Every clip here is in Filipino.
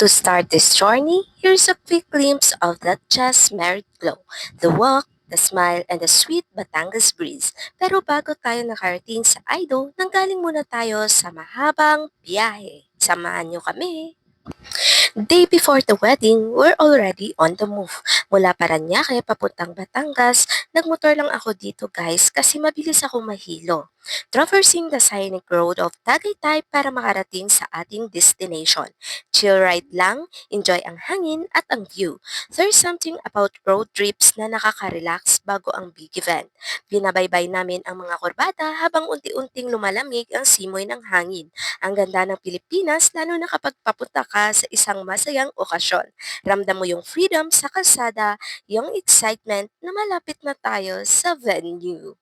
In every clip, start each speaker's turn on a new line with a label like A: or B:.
A: To start this journey, here's a quick glimpse of that just married glow. The walk, the smile, and the sweet Batangas breeze. Pero bago tayo nakarating sa Aido, nanggaling muna tayo sa mahabang biyahe. Samahan niyo kami! Day before the wedding, we're already on the move. Mula Parañaque papuntang Batangas, nagmotor lang ako dito guys kasi mabilis ako mahilo. Traversing the scenic road of Tagaytay para makarating sa ating destination. Chill ride lang, enjoy ang hangin at ang view. There's something about road trips na nakaka-relax bago ang big event. Binabaybay namin ang mga kurbada habang unti-unting lumalamig ang simoy ng hangin. Ang ganda ng Pilipinas lalo na kapag papunta ka sa isang masayang okasyon. Ramdam mo yung freedom sa kalsada, yung excitement na malapit na tayo sa venue.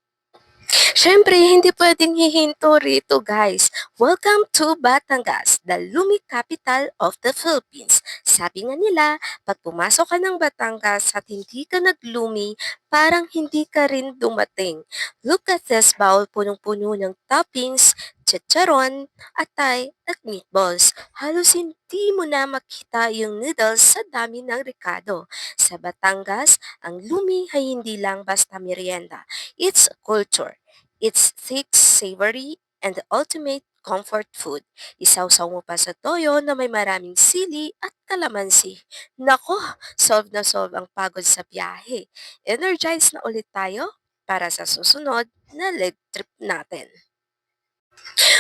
A: Siyempre, hindi pwedeng hihinto rito guys. Welcome to Batangas, the Lumi capital of the Philippines. Sabi nga nila, pag pumasok ka ng Batangas at hindi ka naglumi, parang hindi ka rin dumating. Look at this bowl punong-puno ng toppings, chicharon, atay at meatballs. Halos hindi mo na makita yung noodles sa dami ng rekado. Sa Batangas, ang lumi ay hindi lang basta merienda. It's a culture. It's thick, savory, and the ultimate comfort food. Isawsaw mo pa sa toyo na may maraming sili at kalamansi. Nako, solve na solve ang pagod sa biyahe. Energized na ulit tayo para sa susunod na leg trip natin.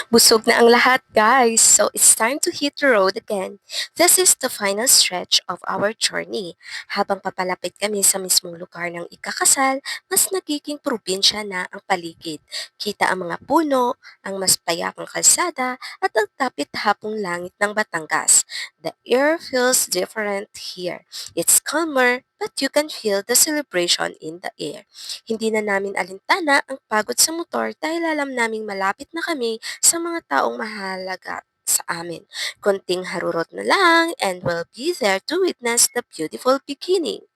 A: Busog na ang lahat, guys. So it's time to hit the road again. This is the final stretch of our journey. Habang papalapit kami sa mismong lugar ng ikakasal, mas nagiging probinsya na ang paligid. Kita ang mga puno, ang mas payapang kalsada, at ang tapit-hapong langit ng Batangas. The air feels different here. It's calmer, but you can feel the celebration in the air. Hindi na namin alintana ang pagod sa motor dahil alam naming malapit na kami sa mga taong mahalaga sa amin. Konting harurot na lang and we'll be there to witness the beautiful beginning.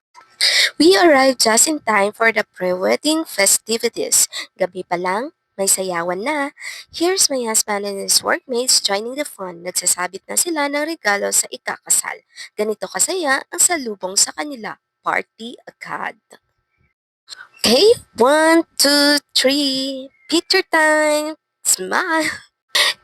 A: We arrived just in time for the pre-wedding festivities. Gabi pa lang, may sayawan na. Here's my husband and his workmates joining the fun. Nagsasabit na sila ng regalo sa ikakasal. Ganito kasaya ang salubong sa kanila. Party agad. Okay, 1, 2, 3. Picture time. Smile.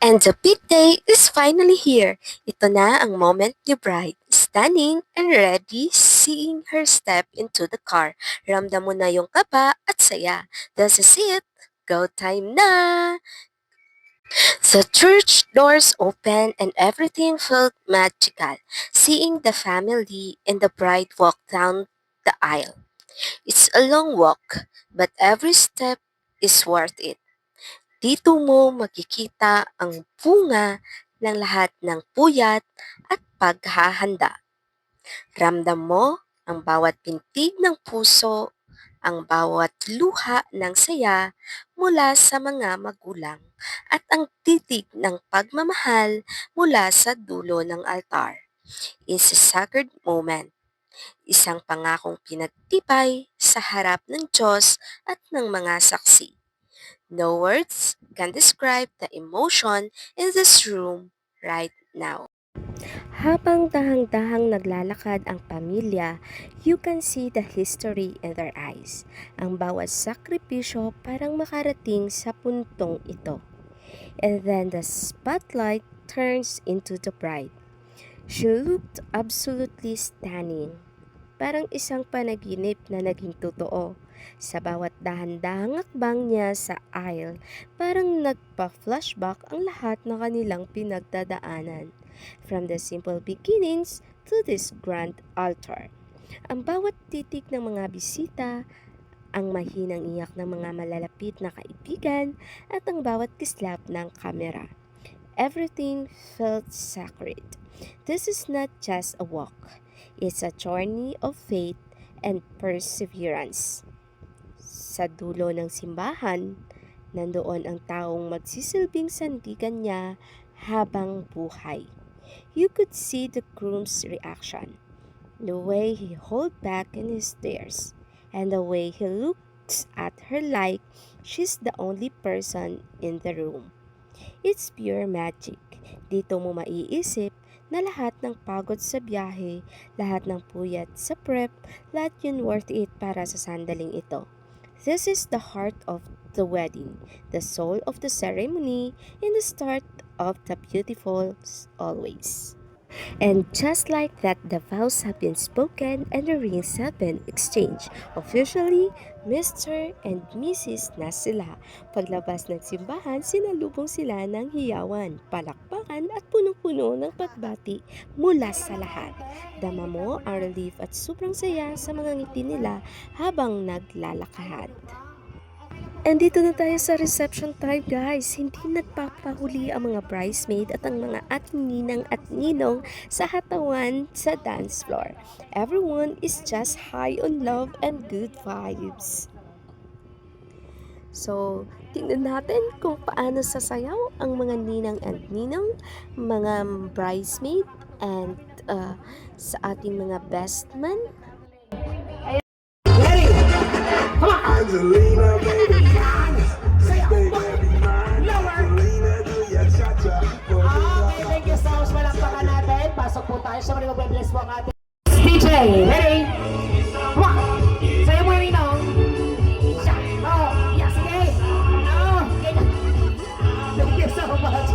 A: And the big day is finally here. Ito na ang moment ni bride. Standing and ready, seeing her step into the car. Ramdam mo na yung kaba at saya. This is it. Go time na! The church doors opened and everything felt magical. Seeing the family and the bride walk down the aisle. It's a long walk, but every step is worth it. Dito mo makikita ang bunga ng lahat ng puyat at paghahanda. Ramdam mo ang bawat pintig ng puso, ang bawat luha ng saya mula sa mga magulang at ang titig ng pagmamahal mula sa dulo ng altar. It's a sacred moment, isang pangakong pinagtibay sa harap ng Diyos at ng mga saksi. No words can describe the emotion in this room right now. Habang dahang-dahang naglalakad ang pamilya, you can see the history in their eyes. Ang bawat sakripisyo parang makarating sa puntong ito. And then the spotlight turns into the bride. She looked absolutely stunning. Parang isang panaginip na naging totoo. Sa bawat dahan-dahang akbang niya sa aisle, parang nagpa-flashback ang lahat ng kanilang pinagdadaanan. From the simple beginnings to this grand altar. Ang bawat titig ng mga bisita, ang mahinang iyak ng mga malalapit na kaibigan, at ang bawat kislap ng kamera. Everything felt sacred. This is not just a walk. It's a journey of faith and perseverance. Sa dulo ng simbahan, nandoon ang taong magsisilbing sandigan niya habang buhay. You could see the groom's reaction, the way he held back in his tears, and the way he looks at her like she's the only person in the room. It's pure magic. Dito mo maiisip na lahat ng pagod sa biyahe, lahat ng puyat sa prep, lahat yun worth it para sa sandaling ito. This is the heart of the wedding, the soul of the ceremony, and the start of the beautiful always. And just like that, the vows have been spoken and the rings have been exchanged. Officially, Mr. and Mrs. na sila. Paglabas ng simbahan, sinalubong sila ng hiyawan, palakpakan at punong-puno ng pagbati mula sa lahat. Dama mo ang relief at sobrang saya sa mga ngiti nila habang naglalakad. And dito na tayo sa reception time guys. Hindi nagpapahuli ang mga bridesmaid at ang mga ninang at ninong sa hatawan sa dance floor. Everyone is just high on love and good vibes. So, tingnan natin kung paano sasayaw ang mga ninang and ninong, mga bridesmaid, and sa ating mga best man.
B: Angelina, baby, say baby, Angelina, do ya cha-cha.
C: Okay, thank you so much. Malakpakan natin. Pasok po tayo. Siyempre, mag-bless po ang ating DJ. Ready? Come on. Sa'yo mo yung inaw. Oh, yeah, sige. Oh, thank you so much.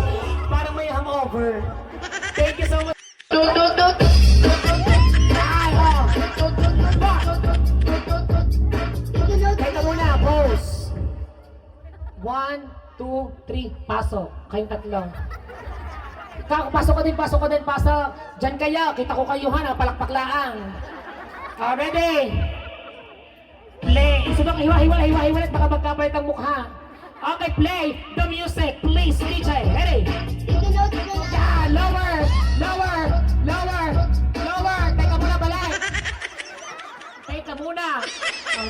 C: Parang may hangover. Thank you so much. Ay, oh. Teka muna, pose. 1, 2, 3, pasok. Kayong tatlo. Pasok ka din, pasok. Diyan kayo, kita ko kayo ha, palakpaklaang. Ready? Play. Sunod, hiwa-hiwalay, baka magkapalit ang mukha. Okay, play the music, please, DJ. Ready? Yeah, lower. Teka muna, balay. Teka muna.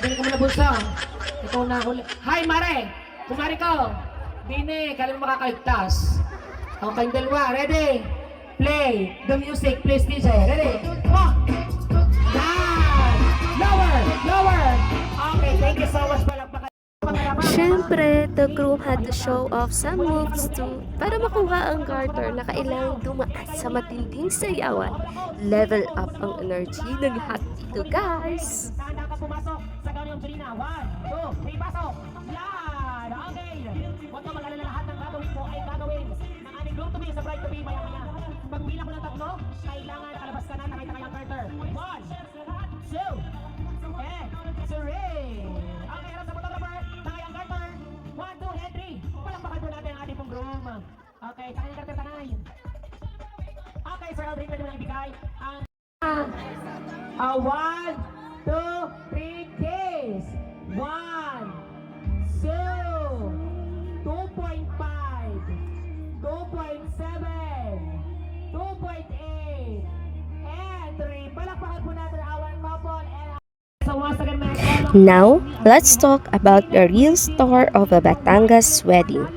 C: Dili ka muna bulsa. Ikaw na huli. Hi, Mare. Kumari ko. Dine, kala mo makakaligtas. Ang kayong dalawa, ready? Play the music, please, DJ. Ready? Come on! Down! Lower! Okay, thank you so much. Palakpakan.
A: Siyempre, the groom had to show off some moves too para makuha ang garter na kailangang dumaan sa matinding sayawan. Level up ang energy ng lahat dito, guys!
C: Tanda ka pumasok sa gawin ng Julina. 1, 2, 3, pasok! Yan! Okay! Huwag ka mag-alala, lahat ng gagawin mo ay gagawin ng ating groom to be sa bride to be maya-maya. Pag bilang ko ng tatlo, kailangan kalabas ka na, nakita kayang Carter. 1, 2, and 3. Okay, harap sa photographer, nakayang Carter. 1, 2, and 3. Palakpakan po natin ang ating pong groom. Okay, tanay Carter, tanay. Okay, Sir Aldrin, pwede mo lang ibigay ang 1, 2, 3, kiss. 1, 2, 2.5, 2.7, 2.8, and 3. Palakpakan po natin our couple and so once again,
A: Now, let's talk about the real star of a Batangas wedding,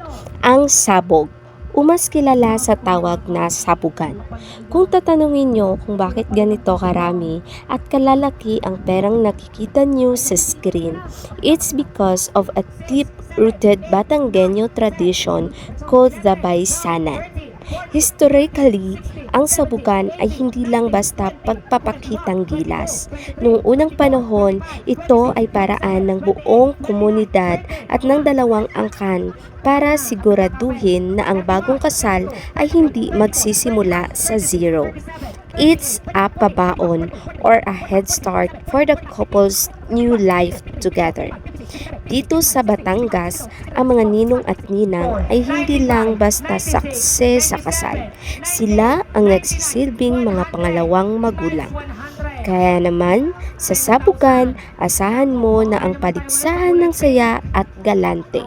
A: ang sabog, o mas kilala sa tawag na sabugan. Kung tatanungin nyo kung bakit ganito karami at kalalaki ang perang nakikita nyo sa screen, it's because of a deep-rooted Batanggenyo tradition called the Baysanan. Historically, ang sabugan ay hindi lang basta pagpapakitang gilas. Noong unang panahon, ito ay paraan ng buong komunidad at ng dalawang angkan para siguraduhin na ang bagong kasal ay hindi magsisimula sa zero. It's a pabaon or a head start for the couple's new life together. Dito sa Batangas, ang mga ninong at ninang ay hindi lang basta saksi sa kasal. Sila ang nagsisilbing mga pangalawang magulang. Kaya naman, sa sabugan, asahan mo na ang paligsahan ng saya at galante,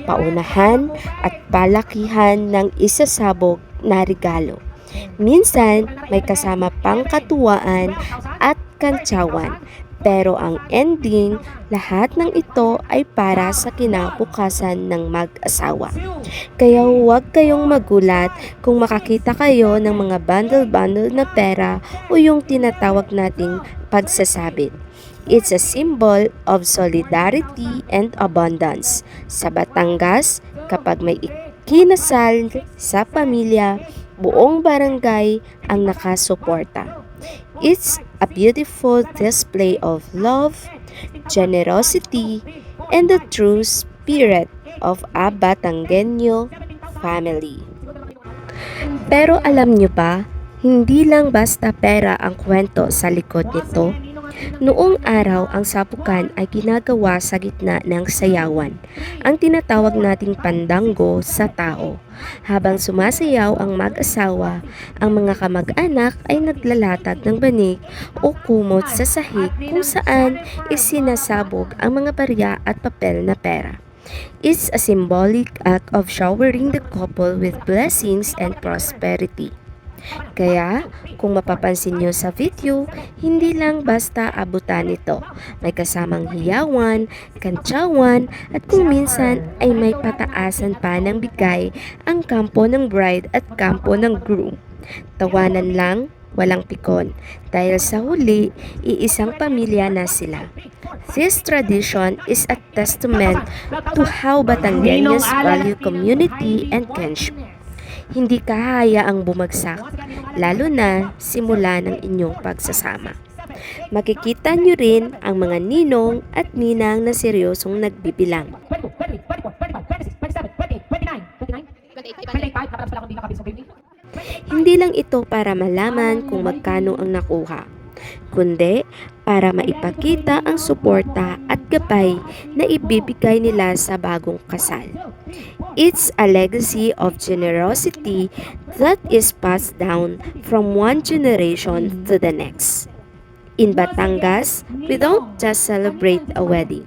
A: paunahan at palakihan ng isasabog na regalo. Minsan, may kasama pang katuwaan at kantsawan. Pero ang ending, lahat ng ito ay para sa kinabukasan ng mag-asawa. Kaya huwag kayong magulat kung makakita kayo ng mga bundle-bundle na pera o yung tinatawag nating pagsasabit. It's a symbol of solidarity and abundance. Sa Batangas, kapag may kinasal sa pamilya, buong barangay ang nakasuporta. It's a beautiful display of love, generosity, and the true spirit of a Batanggenyo family. Pero alam nyo ba, hindi lang basta pera ang kwento sa likod nito. Noong araw, ang sapukan ay ginagawa sa gitna ng sayawan, ang tinatawag nating pandango sa tao. Habang sumasayaw ang mag-asawa, ang mga kamag-anak ay naglalatag ng banig o kumot sa sahig kung saan isinasabog ang mga barya at papel na pera. It's a symbolic act of showering the couple with blessings and prosperity. Kaya, kung mapapansin nyo sa video, hindi lang basta abutan ito. May kasamang hiyawan, kantsawan, at kung minsan ay may pataasan pa ng bigay ang kampo ng bride at kampo ng groom. Tawanan lang, walang pikon, dahil sa huli, iisang pamilya na sila. This tradition is a testament to how Batanggenyos value community and kinship. Hindi kahayaang bumagsak, lalo na simula ng inyong pagsasama. Makikita nyo rin ang mga ninong at ninang na seryosong nagbibilang.
C: 22, 23, 24, 25, 26, 27, 28, 29, 30, 28, dapat pala kung di nakabis sa 50.
A: Hindi lang ito para malaman kung magkano ang nakuha, kundi para maipakita ang suporta at gabay na ibibigay nila sa bagong kasal. It's a legacy of generosity that is passed down from one generation to the next. In Batangas, we don't just celebrate a wedding.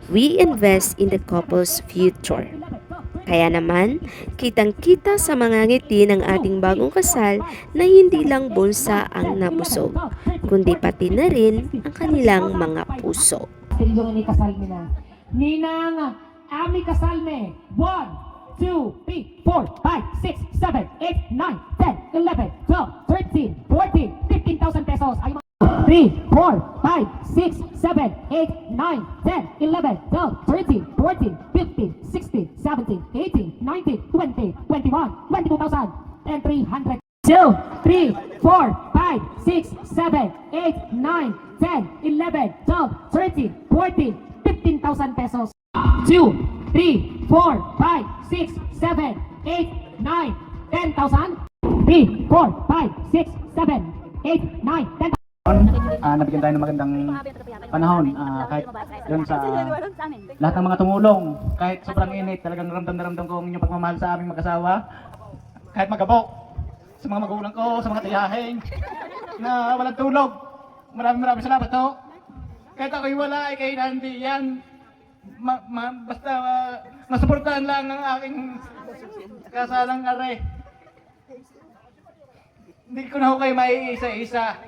A: We invest in the couple's future. Kaya naman, kitang-kita sa mga ngiti ng ating bagong kasal na hindi lang bulsa ang nabusog, kundi pati na rin ang kanilang mga puso.
C: Yung ini kasal mo na. Ninang, ami kasal me. 1, 2, 3, 4, 5, 6, 7, 8, 9, 10, 11, 12, 13, 14, 15,000 pesos. Ay, 3, 4, 5, 6, 7, 8, 9, 10, 11, 12, 13, 14, 15, 16, 17, 18, 19, 20, 21, 22,000 and 300. 2, 3, 4, 5, 6, 7, 8, 9, 10, 11, 12, 13, 14, 15,000 pesos. 2, 3, 4, 5, 6, 7, 8, 9, 10,000. 3, 4, 5, 6, 7, 8, 9, 10,000.
D: Nabigyan tayo ng magandang panahon kahit yun sa lahat ng mga tumulong, kahit sobrang init, talagang ramdam na ramdam ko ang inyong pagmamahal sa aming mag-asawa, kahit magabok sa mga magulang ko, sa mga tiyaheng na walang tulog. Maraming salamat to. Kahit ako'y wala, ay kayo hindi yan. Basta masuportahan lang ang aking kasalang are. Hindi ko na ho kayo maiisa-isa.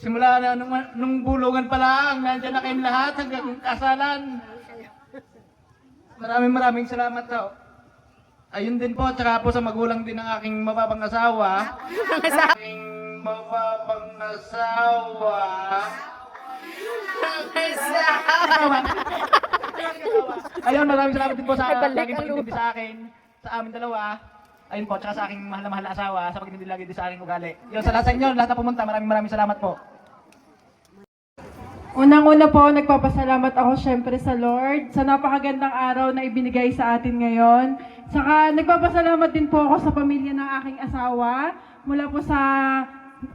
D: Simula na nung bulungan pa lang, nandiyan na kayong lahat hanggang kasalan. Maraming salamat ho. Ayun din po, tsaka po sa magulang din ng aking mababang asawa. Aking mababang asawa. Ayun, maraming salamat din po sa laging pagintindi sa akin, sa amin dalawa. Ayun po, tsaka sa aking mahal na asawa, sa pagintindi lagi din sa aking ugali. Yun, sa lahat sa inyo, lahat na pumunta, maraming salamat po.
E: Unang-una po, nagpapasalamat ako syempre sa Lord sa napakagandang araw na ibinigay sa atin ngayon. Saka nagpapasalamat din po ako sa pamilya ng aking asawa, mula po sa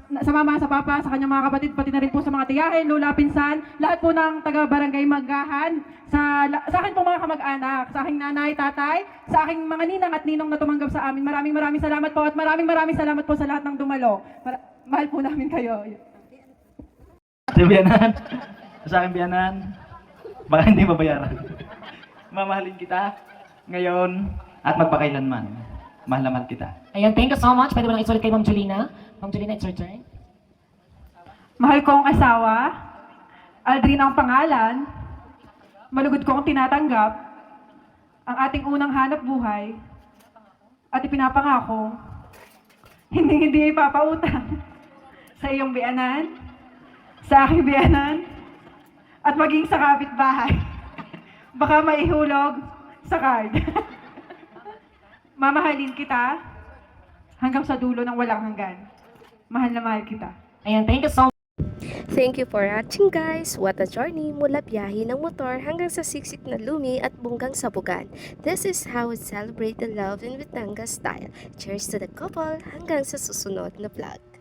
E: mama, sa papa, sa kanyang mga kapatid, pati na rin po sa mga tiyahin, lula, pinsan, lahat po ng taga-barangay Magahan, sa akin po mga kamag-anak, sa aking nanay, tatay, sa aking mga ninang at ninong na tumanggap sa amin. Maraming salamat po at maraming salamat po sa lahat ng dumalo. Mahal po namin kayo.
D: Sa biyanan, sa aking biyanan, baka hindi mabayaran. Mamahalin kita ngayon at magpakailanman. Mahal na mahal kita.
C: Ayan, thank you so much. Pwede mo lang isulit kay Ma'am Julina. Ma'am Julina, it's your turn.
E: Mahal kong asawa, Aldrin ang pangalan, malugod kong tinatanggap, ang ating unang hanap buhay, at ipinapangako, hindi ipapautang sa iyong biyanan, sa aking biyanan, at maging sa kapitbahay. Baka maihulog sa card. mamahalin kita hanggang sa dulo ng walang hanggan. Mahal na mahal kita.
C: Ayan, thank you so
A: Thank you for watching guys! What a journey mula biyahe ng motor hanggang sa siksik na lumi at bunggang sabugan. This is how we celebrate the love in Batangas style. Cheers to the couple hanggang sa susunod na vlog.